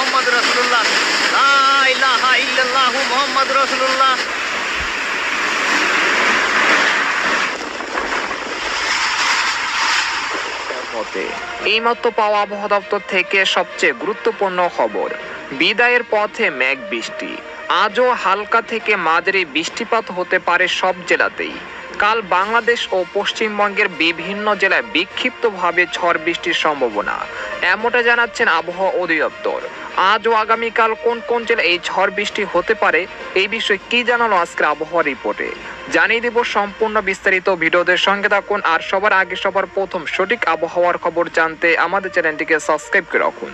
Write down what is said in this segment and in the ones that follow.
মুহাম্মদ রাসূলুল্লাহ, লা ইলাহা ইল্লাল্লাহু মুহাম্মাদুর রাসূলুল্লাহ। এইমাত্র পাওয়া আবহাওয়া দপ্তর থেকে সবচেয়ে গুরুত্বপূর্ণ খবর, বিদায়ের পথে মেঘ বৃষ্টি। আজও হালকা থেকে মাঝারি বৃষ্টিপাত হতে পারে সব জেলাতেই। কাল বাংলাদেশ ও পশ্চিমবঙ্গের বিভিন্ন জেলায় বিক্ষিপ্তভাবে ঝড় বৃষ্টির সম্ভাবনা, এমনটা জানাচ্ছেন আবহাওয়া অধিদপ্তর। আজ ও আগামীকাল কোন কোন জেলায় এই ঝড় বৃষ্টি হতে পারে, এই বিষয়ে কি জানালো আজকের আবহাওয়া রিপোর্টে জানিয়ে দেব। সম্পূর্ণ বিস্তারিত ভিডিওদের সঙ্গে থাকুন। আর সবার আগে সবার প্রথম সঠিক আবহাওয়ার খবর জানতে আমাদের চ্যানেলটিকে সাবস্ক্রাইব করে রাখুন।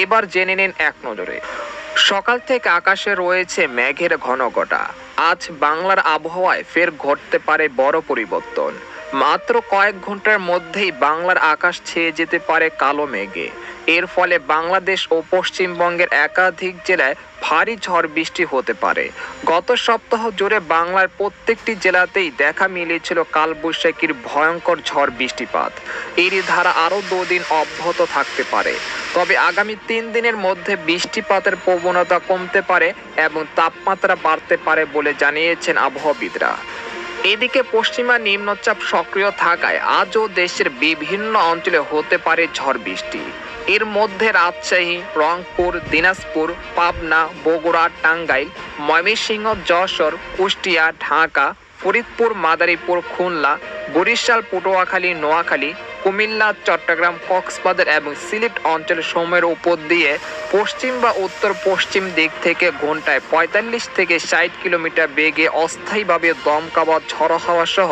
এবার জেনে নিন এক নজরে। সকাল থেকে আকাশে রয়েছে মেঘের ঘনঘটা। আজ বাংলার আবহাওয়ায় ফের ঘটতে পারে বড় পরিবর্তন। মাত্র কয়েক ঘন্টার মধ্যেই বাংলার আকাশ ছেয়ে যেতে পারে কালো মেঘে। এর ফলে বাংলাদেশ ও পশ্চিমবঙ্গের একাধিক জেলায় ভারী ঝড় বৃষ্টি হতে পারে। গত সপ্তাহ জুড়ে বাংলার প্রত্যেকটি জেলাতেই দেখা মিলেছিল কালবৈশাখীর ভয়ঙ্কর ঝড় বৃষ্টিপাত। এরই ধারা আরও 2 দিন অব্যাহত থাকতে পারে। তবে আগামী 3 দিনের মধ্যে বৃষ্টিপাতের প্রবণতা কমতে পারে এবং তাপমাত্রা বাড়তে পারে বলে জানিয়েছেন আবহাওয়াবিদরা। এদিকে পশ্চিমা নিম্নচাপ সক্রিয় থাকায় আজও দেশের বিভিন্ন অঞ্চলে হতে পারে ঝড় বৃষ্টি। এর মধ্যে রাজশাহী, রংপুর, দিনাজপুর, পাবনা, বগুড়া, টাঙ্গাইল, ময়মনসিংহ, যশোর, কুষ্টিয়া, ঢাকা, ফরিদপুর, মাদারীপুর, খুলনা, বরিশাল, পটুয়াখালী, নোয়াখালী, কুমিল্লা, চট্টগ্রাম, কক্সবাজার এবং সিলেট অঞ্চলের সময়ের উপর দিয়ে পশ্চিম বা উত্তর পশ্চিম দিক থেকে ঘন্টায় 45 থেকে 60 কিলোমিটার বেগে অস্থায়ীভাবে দমকা বা ঝড়ো হাওয়া সহ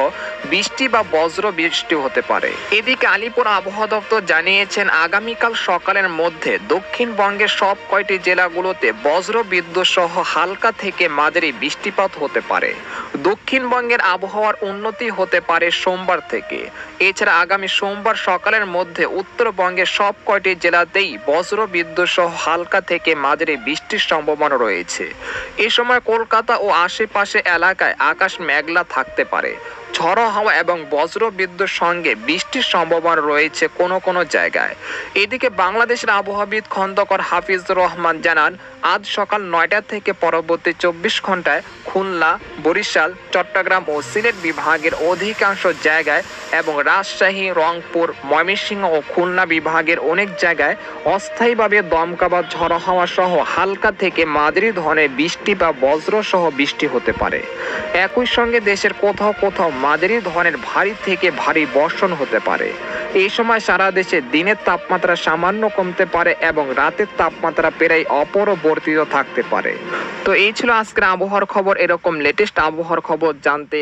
বৃষ্টি বা বজ্র বৃষ্টি হতে পারে। এদিকে আলিপুর আবহাওয়া দপ্তর জানিয়েছেন আগামীকাল সকালের মধ্যে দক্ষিণবঙ্গের সব কয়টি জেলাগুলোতে বজ্র বিদ্যুৎ সহ হালকা থেকে মাঝারি বৃষ্টিপাত হতে পারে। দক্ষিণবঙ্গের আবহাওয়ার উন্নতি হতে পারে সোমবার থেকে। এছাড়া আগামী সোমবার সকালের মধ্যে উত্তরবঙ্গের সব কয়টি জেলাতেই বজ্র বিদ্যুৎ সহ হালকা থেকে মাঝারি বৃষ্টির সম্ভাবনা রয়েছে। এ সময় কলকাতা ও আশেপাশে এলাকায় আকাশ মেঘলা থাকতে পারে। ঝড়ো হাওয়া এবং বজ্র বিদ্যুৎ সঙ্গে বৃষ্টির সম্ভাবনা রয়েছে কোনো কোনো জায়গায়। এদিকে বাংলাদেশের আবহাওয়াবিদ খন্দকার হাফিজুর রহমান জানান, আজ সকাল 9টা থেকে পরবর্তী 24 ঘন্টায় খুলনা, বরিশাল, চট্টগ্রাম ও সিলেট বিভাগের অধিকাংশ জায়গায় এবং রাজশাহী, রংপুর, ময়মনসিংহ ও খুলনা বিভাগের অনেক জায়গায় অস্থায়ীভাবে দমকা বা ঝড়ো হাওয়া সহ হালকা থেকে মাঝারি ধরনের বৃষ্টি বা বজ্র সহ বৃষ্টি হতে পারে। একই সঙ্গে দেশের কোথাও কোথাও মাঝারি ধরনের ভারী থেকে ভারী বর্ষণ হতে পারে। এই সময় সারা দেশে দিনের তাপমাত্রা সামান্য কমতে পারে এবং রাতের তাপমাত্রা প্রায় অপরিবর্তিত থাকতে পারে। তো এই ছিল আজকের আবহাওয়ার খবর। এরকম লেটেস্ট আবহাওয়ার খবর জানতে